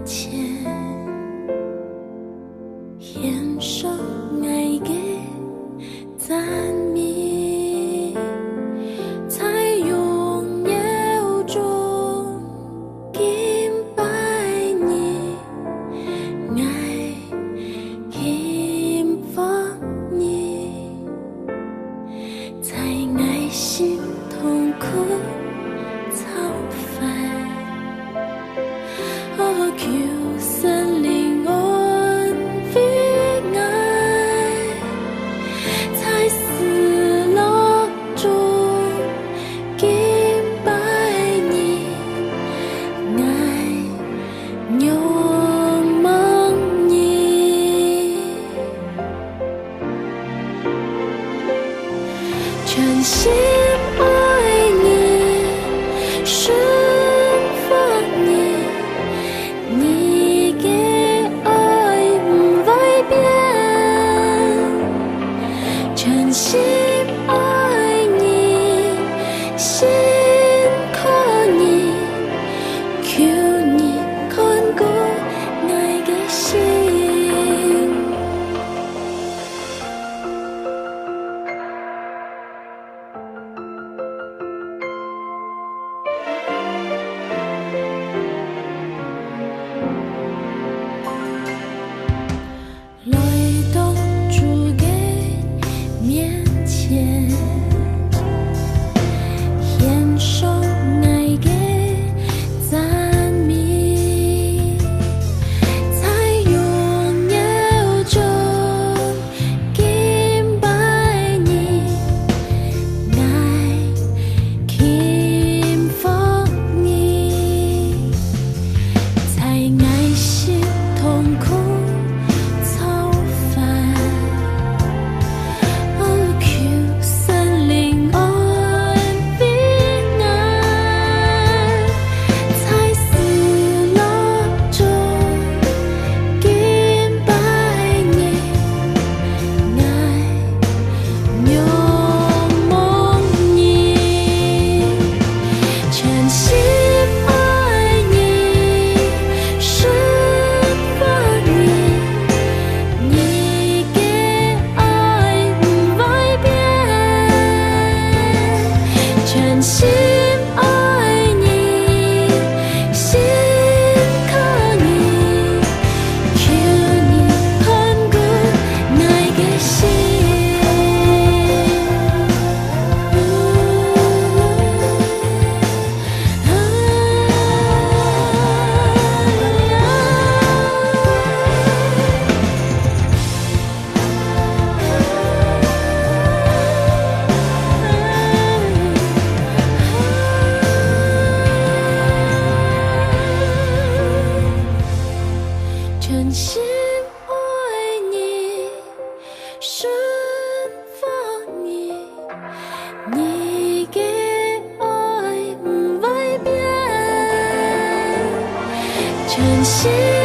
前，献上爱的赞美，在荣耀中敬拜你，爱幸福你，在爱心痛苦操烦，哦，求神灵安慰爱，在死乐中敬拜你，爱仰望你，全心爱你，顺服你，你的爱不会变，全心爱你，心靠你，求你看顾爱的心。来到主的面前，献上爱的赞美，在荣耀中敬拜你，爱幸福你，在爱心痛苦操烦，哦，求神灵安慰爱，在死乐中敬拜你，爱仰望你，全心爱你，顺服你，你的爱不会变，全心爱你，心靠你，求你看顾爱的心。全心爱你，顺服你，你的爱不会变，全心。